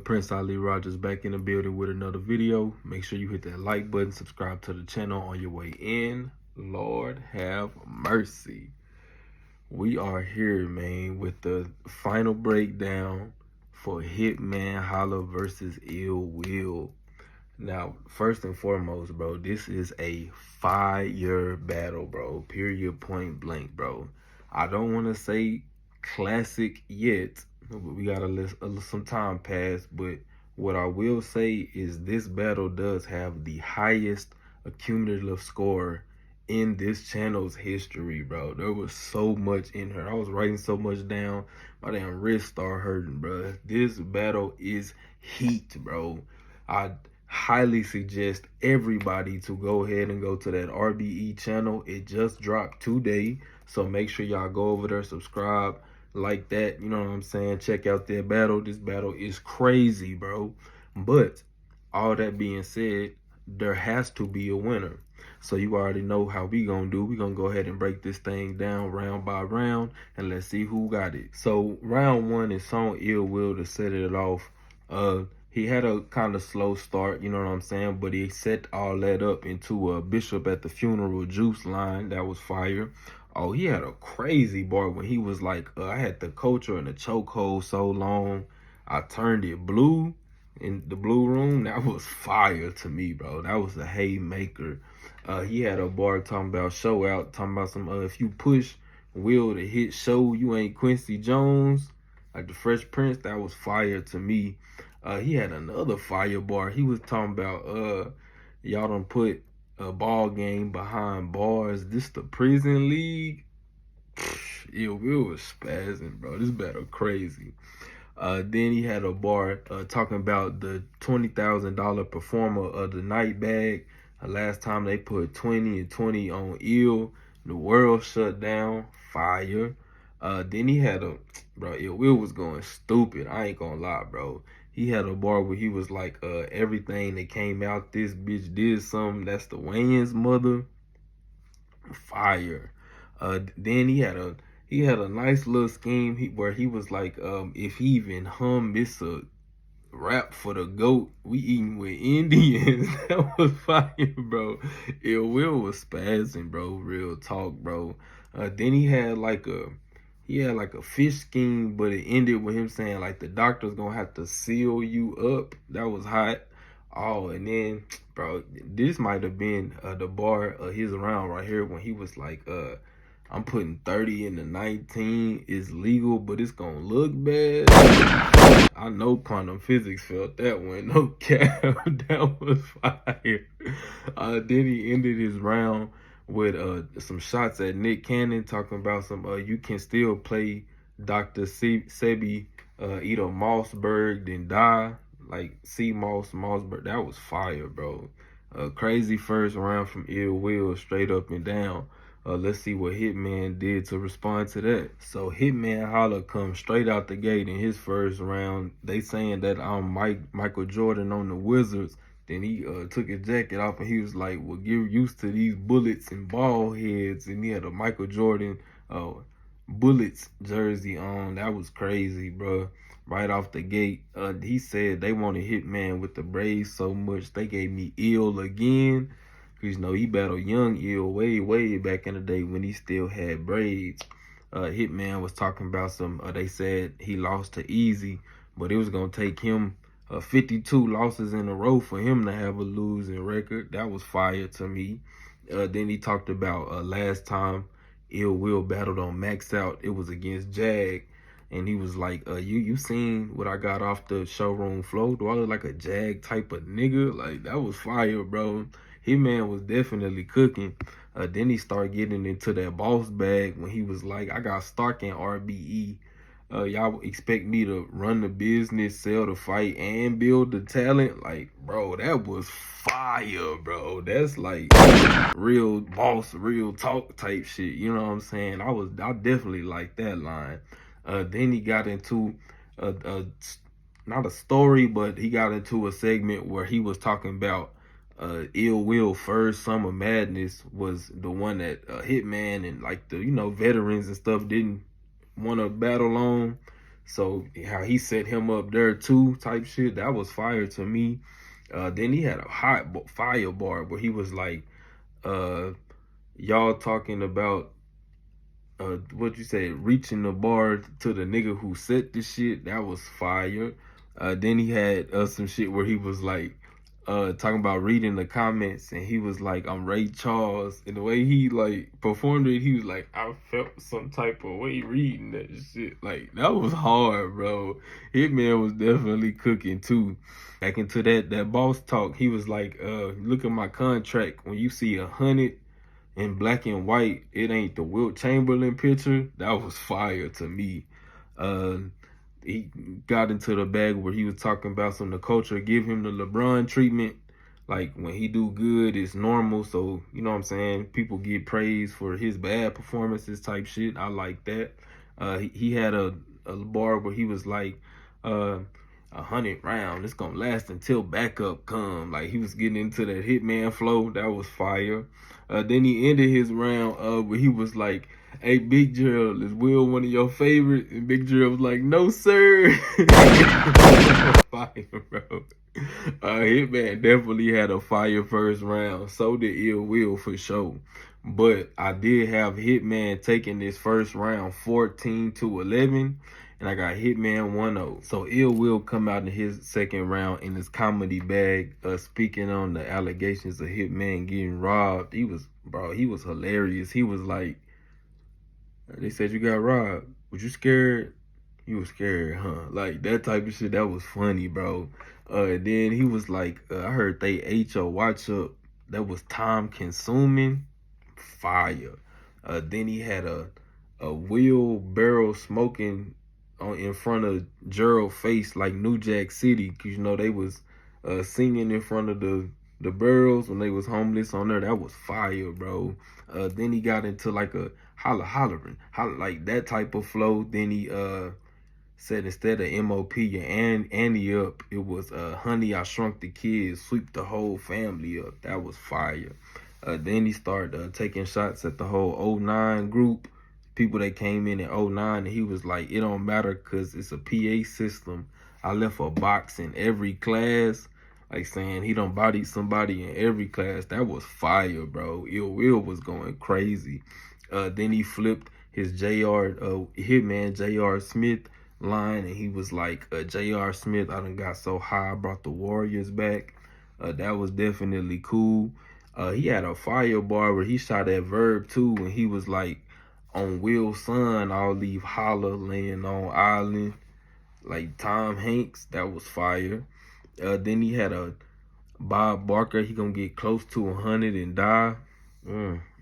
Prince Ali Rogers back in the building with another video. Make sure you hit that like button, subscribe to the channel on your way in. Lord have mercy. We are here, man, with the final breakdown for Hitman Holla versus Ill Will. Now, first and foremost, bro, this is a fire battle, bro. Period, point blank, bro. I don't want to say classic yet. We gotta let some time pass, but what I will say is this battle does have the highest accumulative score in this channel's history, bro. There was so much in her. I was writing so much down. My damn wrist started hurting, bro. This battle is heat, bro. I highly suggest everybody to go ahead and go to that RBE channel. It just dropped today, so make sure y'all go over there, subscribe, like that, you know what I'm saying? Check out that battle. This battle is crazy, bro. But all that being said, there has to be a winner. So you already know how we gonna do. We gonna go ahead and break this thing down round by round, and let's see who got it. So round one is on Ill Will to set it off. He had a kind of slow start, you know what I'm saying? But he set all that up into a Bishop at the Funeral juice line. That was fire. Oh, he had a crazy bar when he was like, I had the culture in the chokehold so long, I turned it blue in the blue room. That was fire to me, bro. That was a haymaker. He had a bar talking about show out, talking about some, if you push Will to hit show, you ain't Quincy Jones, like the Fresh Prince. That was fire to me. He had another fire bar. He was talking about, y'all done put a ball game behind bars. This the prison league. Ill Will was spazzing, bro. This battle crazy. Then he had a bar talking about the $20,000 performer of the night bag. Last time they put 20 and 20 on Ill, the world shut down. Fire. Then he had bro, Ill Will was going stupid. I ain't gonna lie, bro. He had a bar where he was like, everything that came out, this bitch did something. That's the Wayans mother. Fire. Then he had a nice little scheme where he was like, if he even it's a rap for the GOAT. We eating with Indians. That was fire, bro. Ill Will was spazzing, bro. Real talk, bro. Then he had like a fish scheme, but it ended with him saying like the doctor's gonna have to seal you up. That was hot. Oh, and then, bro, this might have been the bar of his round right here when he was like, I'm putting 30 in the 19 is legal, but it's gonna look bad. I know quantum physics felt that one. No cap. That was fire. Then he ended his round with some shots at Nick Cannon, talking about some you can still play Dr. Sebi, eat a Mossberg, then die. Like C Mossberg. That was fire, bro. Crazy first round from Ill Will, straight up and down. Let's see what Hitman did to respond to that. So Hitman Holla comes straight out the gate in his first round. They saying that I'm Michael Jordan on the Wizards. Then he took his jacket off and he was like, well, get used to these bullets and ball heads. And he had a Michael Jordan Bullets jersey on. That was crazy, bro. Right off the gate, he said they wanted Hitman with the braids so much they gave me Ill again. Because, you know, he battled young Ill way back in the day when he still had braids. Hitman was talking about they said he lost to Easy, but it was going to take him 52 losses in a row for him to have a losing record. That was fire to me. Then he talked about last time Ill Will battled on Max Out, it was against Jag. And he was like, you seen what I got off the showroom floor? Do I look like a Jag type of nigga? Like, that was fire, bro. Hitman was definitely cooking. Then he started getting into that boss bag when he was like, I got stock in RBE. Y'all expect me to run the business, sell the fight, and build the talent? Like, bro, that was fire, bro. That's like real boss, real talk type shit. You know what I'm saying? I definitely like that line. Then he got into not a story, but he got into a segment where he was talking about Ill Will first Summer Madness was the one that Hitman and like the veterans and stuff didn't want to battle on. So how he set him up there too, type shit, that was fire to me. Then he had a fire bar where he was like, uh, y'all talking about what you say, reaching the bar to the nigga who set the shit. That was fire. Then he had some shit where he was like talking about reading the comments, and he was like, I'm Ray Charles, and the way he like performed it, he was like, I felt some type of way reading that shit. Like, that was hard, bro. Hitman was definitely cooking too. Back into that boss talk, he was like, look at my contract. When you see 100 in black and white, it ain't the Wilt Chamberlain picture. That was fire to me. Uh, he got into the bag where he was talking about some of the culture give him the LeBron treatment. Like, when he do good, it's normal. So, you know what I'm saying? People get praised for his bad performances type shit. I like that. He had a bar where he was like, 100 rounds. It's gonna last until backup come. Like, he was getting into that Hitman flow. That was fire. Then he ended his round where he was like, hey, Big Gerald, is Will one of your favorites? And Big Gerald was like, no, sir. Fire, bro. Hitman definitely had a fire first round. So did Ill Will for sure. But I did have Hitman taking this first round 14-11. And I got Hitman 1-0. So Ill Will come out in his second round in his comedy bag, speaking on the allegations of Hitman getting robbed. He was hilarious. He was like, they said you got robbed. Was you scared? You was scared, huh? Like, that type of shit. That was funny, bro. Then he was like, I heard they ate your watch up. That was time consuming. Fire. Then he had a wheelbarrow smoking in front of Gerald's face, like New Jack City, because you know they was singing in front of the barrels when they was homeless on there. That was fire, bro. Then he got into like a hollering, like that type of flow. Then he said instead of MOP and Annie up, it was Honey, I Shrunk the Kids, sweep the whole family up. That was fire. Then he started taking shots at the whole '09 group, people that came in 09, and he was like, it don't matter because it's a PA system. I left a box in every class, like saying he done bodied somebody in every class. That was fire, bro. Ill Will was going crazy. Then he flipped his Hitman J.R. Smith line, and he was like, J.R. Smith, I done got so high, I brought the Warriors back. That was definitely cool. He had a fire bar where he shot at Verb too, and he was like, on Will's son, I'll leave Holla laying on island, like Tom Hanks. That was fire. Then he had a Bob Barker. He gonna get close to 100 and die.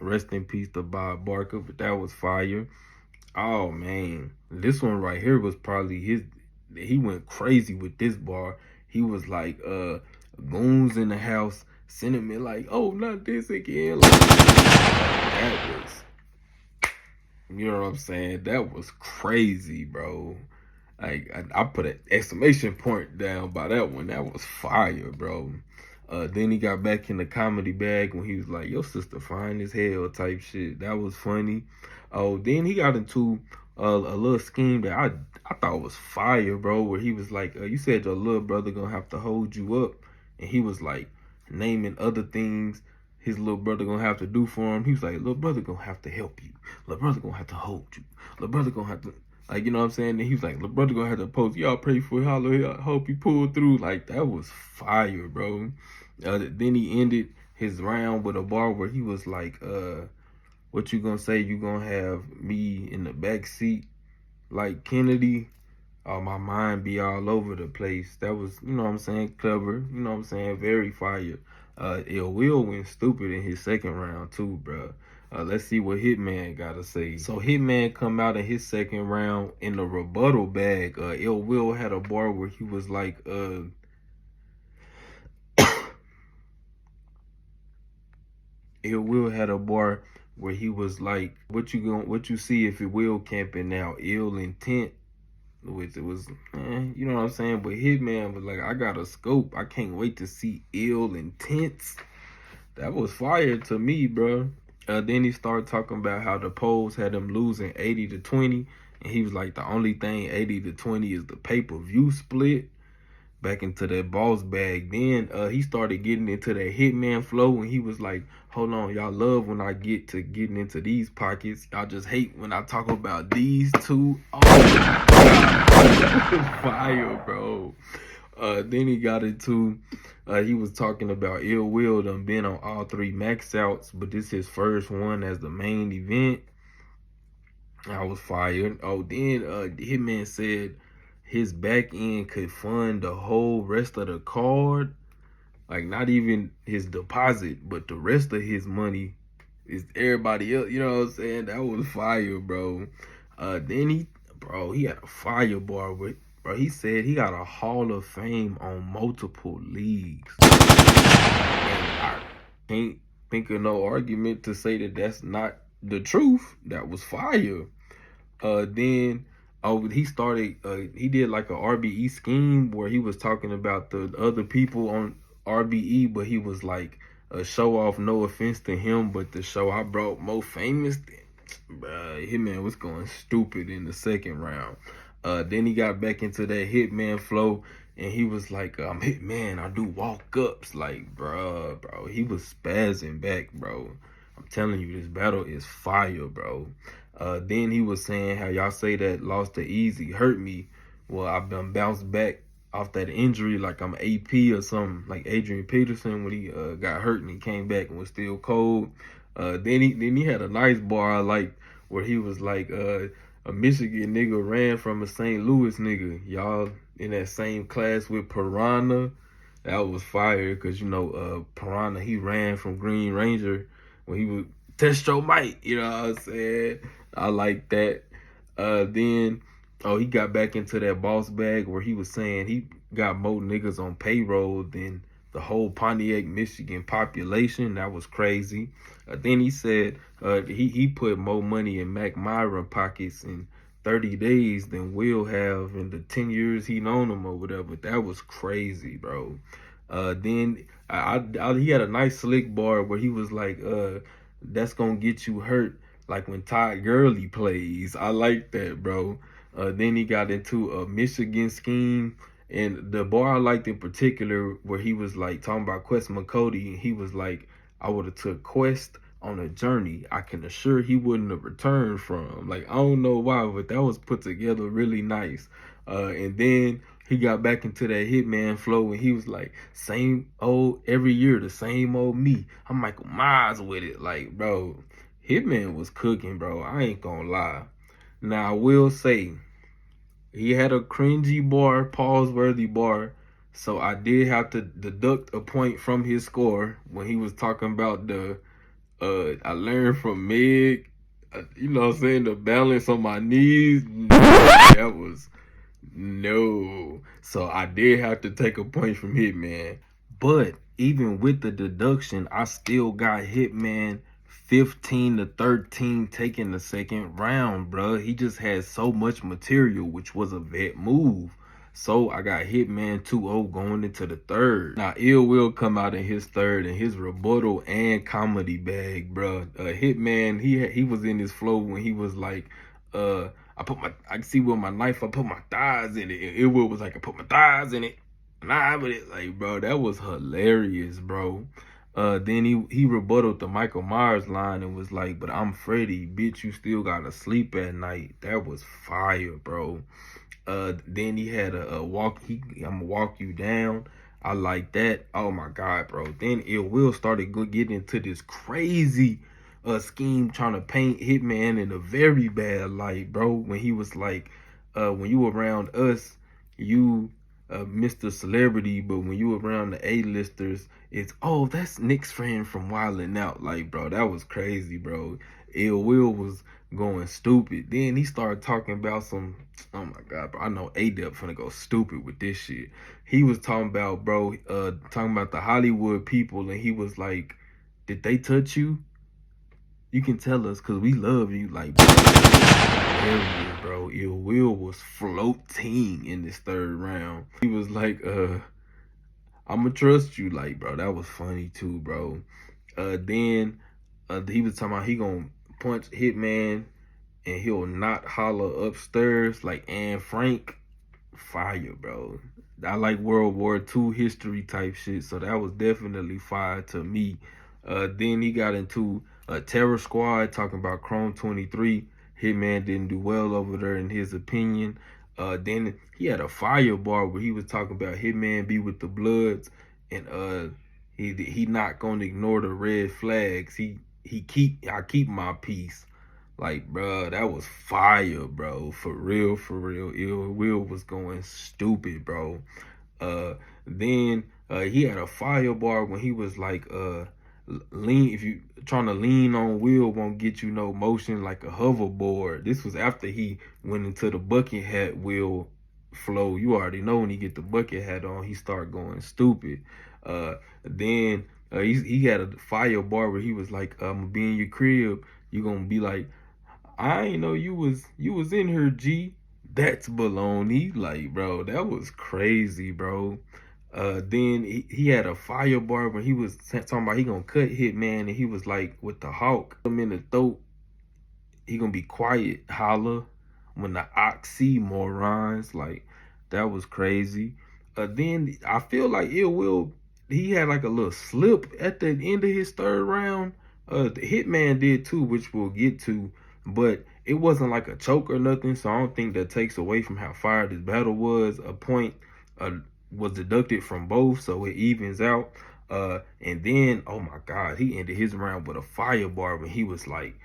Rest in peace to Bob Barker, but that was fire. Oh man, this one right here was probably his. He went crazy with this bar. He was like, goons in the house, sentiment like, oh, not this again. Like, that was, you know what I'm saying? That was crazy, bro. Like, I put an exclamation point down by that one. That was fire, bro. Then he got back in the comedy bag when he was like, your sister fine as hell type shit. That was funny. Oh, then he got into a little scheme that I thought was fire, bro, where he was like, you said your little brother gonna have to hold you up. And he was like naming other things his little brother gonna have to do for him. He was like, little brother gonna have to help you. Little brother gonna have to hold you. Little brother gonna have to, like, you know what I'm saying? And he was like, little brother gonna have to post. Y'all pray for Holla. I hope he pulled through. Like, that was fire, bro. Then he ended his round with a bar where he was like, what you gonna say? You gonna have me in the back seat like Kennedy? My mind be all over the place. That was, you know what I'm saying, clever. You know what I'm saying, very fire. Ill Will went stupid in his second round too, bro. Let's see what Hitman gotta say. So Hitman come out in his second round in the rebuttal bag. Ill Will had a bar where he was like, Ill Will had a bar where he was like, what you see if it will camping now? Ill intent. Which it was, you know what I'm saying? But Hitman was like, I got a scope. I can't wait to see Ill Intense. That was fire to me, bro. Then he started talking about how the polls had him losing 80-20. And he was like, the only thing 80-20 is the pay-per-view split. Back into that boss bag. Then he started getting into that Hitman flow, and he was like, hold on, y'all love when I get to getting into these pockets. Y'all just hate when I talk about these two. Oh my god, that was fire, bro. Then he got into he was talking about Ill Will done been on all 3 max outs, but this is his first one as the main event. I was fired. Oh, then Hitman said his back end could fund the whole rest of the card. Like, not even his deposit, but the rest of his money is everybody else. You know what I'm saying? That was fire, bro. Then he had a fire bar with, bro. He said he got a Hall of Fame on multiple leagues. And I can't think of no argument to say that that's not the truth. That was fire. Then he started he did like a RBE scheme where he was talking about the other people on RBE, but he was like a show off, no offense to him, but the show I brought more famous, bruh, Hitman was going stupid in the second round. Then he got back into that Hitman flow, and he was like, I'm Hitman, I do walk-ups. Like, bro, he was spazzing back, bro. I'm telling you, this battle is fire, bro. Then he was saying how y'all say that lost to Easy hurt me. Well, I've been bounced back off that injury like I'm AP or something, like Adrian Peterson when he got hurt and he came back and was still cold. Then he had a nice bar I liked where he was like, a Michigan nigga ran from a St. Louis nigga. Y'all in that same class with Piranha. That was fire because, you know, Piranha, he ran from Green Ranger when he was test your might. You know what I'm saying? I like that. Then, he got back into that boss bag where he was saying he got more niggas on payroll than the whole Pontiac, Michigan population. That was crazy. Then he said he put more money in Mac Myra pockets in 30 days than Will have in the 10 years he known him or whatever. That was crazy, bro. Then he had a nice slick bar where he was like, that's gonna get you hurt like when Todd Gurley plays. I like that, bro. Then he got into a Michigan scheme. And the bar I liked in particular where he was like talking about Quest McCody, and he was like, I would have took Quest on a journey I can assure he wouldn't have returned from. Like, I don't know why, but that was put together really nice. And then he got back into that Hitman flow, and he was like, same old, every year, the same old me. I'm Michael Myers with it. Like, bro, Hitman was cooking, bro. I ain't gonna lie. Now, I will say, he had a cringy bar, pause-worthy bar, so I did have to deduct a point from his score when he was talking about the, I learned from Meg, you know what I'm saying, the balance on my knees. That was, no. So I did have to take a point from Hitman. But even with the deduction, I still got Hitman 15-13 taking the second round, bruh. He just had so much material, which was a vet move. So I got Hitman 2-0 going into the third. Now, Ill Will come out in his third and his rebuttal and comedy bag, bruh. Hitman, he was in his flow when he was like, I can see with my knife, I put my thighs in it. And Ill Will was like, I put my thighs in it. Nah, but it, like, bro, that was hilarious, bro. Then he rebutted the Michael Myers line and was like, but I'm Freddy, bitch, you still gotta sleep at night. That was fire, bro. Then he had a walk, I'm gonna walk you down. I like that. Oh my God, bro. Then Ill Will started getting into this crazy scheme trying to paint Hitman in a very bad light, bro. When he was like, when you around us, you Mr. Celebrity, but when you around the A-listers, it's, oh, that's Nick's friend from Wildin' Out. Like, bro, that was crazy, bro. Ill Will was going stupid. Then he started talking about some, oh my God, bro, I know A-Dep finna go stupid with this shit. He was talking about, bro, talking about the Hollywood people, and he was like, did they touch you? You can tell us, because we love you. Like, bro, Ill Will was floating in this third round. He was like, I'ma trust you. Like, bro, that was funny too, bro. Then he was talking about he gonna punch Hitman and he'll not holler upstairs like Anne Frank. Fire, bro. I like World War II history type shit, so that was definitely fire to me. Then he got into a Terror Squad talking about Chrome 23. Hitman didn't do well over there in his opinion. Then he had a fire bar where he was talking about Hitman be with the Bloods, and he not gonna ignore the red flags. I keep my peace. Like, bro, that was fire, bro. For real, for real. Ill Will was going stupid, bro. Then he had a fire bar when he was like, lean. If you trying to lean on Will, won't get you no motion like a hoverboard. This was after he went into the bucket hat Will flow. You already know when he get the bucket hat on, he start going stupid. Then he had a fire bar where he was like, I'm gonna be in your crib. You gonna be like, I ain't know you was in here, G. That's baloney. Like, bro, that was crazy, bro. Then he had a fire bar when he was talking about he gonna cut Hitman, and he was like with the hawk him in the throat. He gonna be quiet, holla when the oxymorons. Like, that was crazy. Then I feel like Ill Will, he had like a little slip at the end of his third round. The Hitman did too, which we'll get to, but it wasn't like a choke or nothing. So I don't think that takes away from how fire this battle was. A point uh, was deducted from both, so it evens out. And then, oh my God, he ended his round with a fire bar when he was like,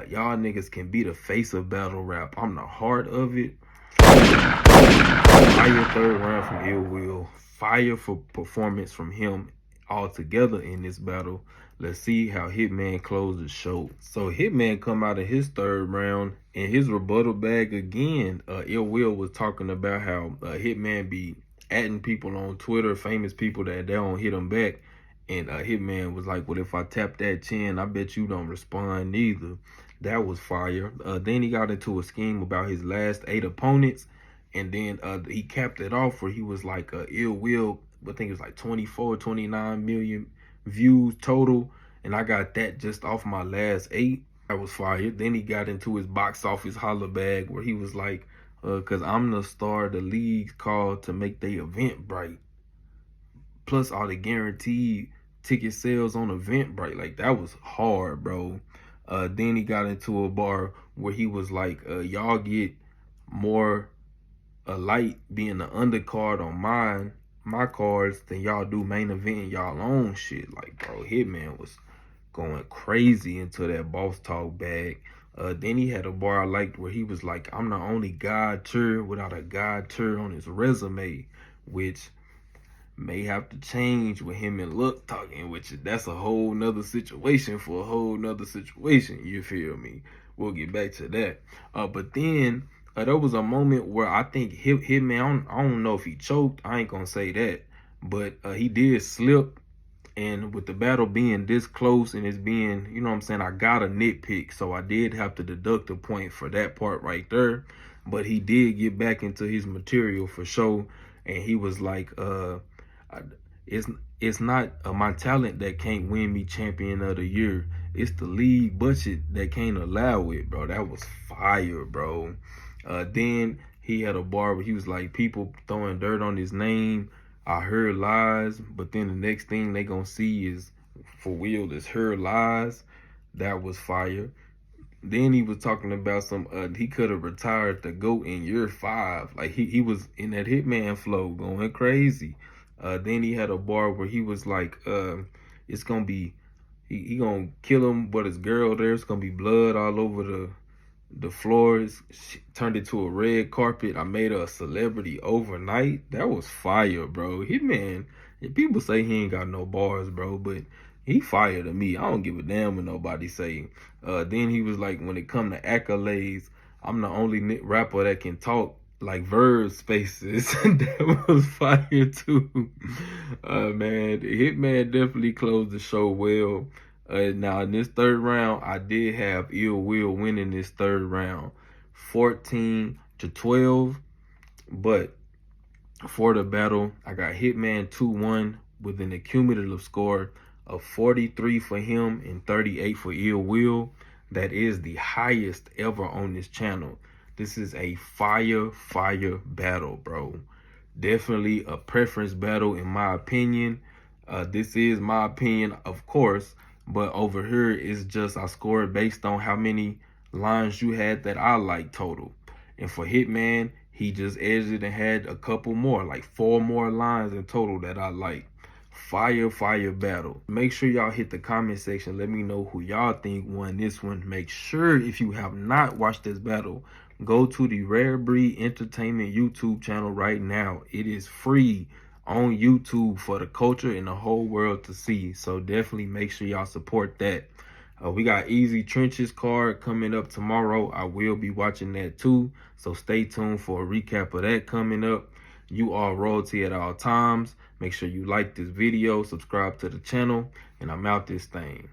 y'all niggas can be the face of battle rap. I'm the heart of it. Fire third round from Ill Will. Fire for performance from him all together in this battle. Let's see how Hitman closed the show. So Hitman come out of his third round in his rebuttal bag again. Ill Will was talking about how Hitman be adding people on Twitter, famous people that they don't hit him back. And Hitman was like, well, if I tap that chin, I bet you don't respond neither. That was fire. Then he got into a scheme about his last 8 opponents. And then he capped it off where he was like, Ill Will, I think it was like 24, 29 million views total. And I got that just off my last 8. That was fire. Then he got into his box office holla bag where he was like, cause I'm the star the league called to make the event bright. Plus all the guaranteed ticket sales on Eventbrite. Like, that was hard, bro. Then he got into a bar where he was like, y'all get more light being the undercard on my cards than y'all do main event y'all own shit. Like, bro, Hitman was going crazy into that boss talk bag. Then he had a bar I liked where he was like, I'm the only God tier without a God tier on his resume, which may have to change with him and Luck talking, which that's a whole nother situation for a whole nother situation. You feel me? We'll get back to that. But then there was a moment where I think Hitman, I don't know if he choked. I ain't gonna say that, but he did slip. And with the battle being this close and it's being, you know what I'm saying, I got a nitpick. So I did have to deduct a point for that part right there. But he did get back into his material for sure. And he was like, it's not my talent that can't win me champion of the year. It's the league budget that can't allow it, bro. That was fire, bro. Then he had a bar where he was like, people throwing dirt on his name. I heard lies, but then the next thing they gonna see is for Will is heard lies. That was fire. Then he was talking about some he could have retired the GOAT in year 5. Like he was in that Hitman flow going crazy. Then he had a bar where he was like, it's gonna be he gonna kill him, but his girl there, it's gonna be blood all over the floors. Turned it to a red carpet. I made her a celebrity overnight. That was fire, bro. Hitman, people say he ain't got no bars, bro, but he fire to me. I don't give a damn what nobody say. Then he was like, when it come to accolades, I'm the only rapper that can talk like verb spaces. That was fire too. Man, Hitman definitely closed the show well. Now in this third round, I did have Ill Will winning this third round, 14-12. But for the battle, I got Hitman 2-1 with an accumulative score of 43 for him and 38 for Ill Will. that is the highest ever on this channel. This is a fire battle, bro. Definitely a preference battle in my opinion. This is my opinion, of course, but over here is just I scored based on how many lines you had that I like total. And for Hitman, he just edged it and had a couple more, like 4 more lines in total that I like. Fire battle. Make sure y'all hit the comment section. Let me know who y'all think won this one. Make sure if you have not watched this battle, go to the Rare Breed Entertainment YouTube channel right now. It is free on YouTube for the culture and the whole world to see. So definitely make sure y'all support that. We got Easy Trenches card coming up tomorrow. I will be watching that too. So stay tuned for a recap of that coming up. You are royalty at all times. Make sure you like this video, subscribe to the channel, and I'm out this thing.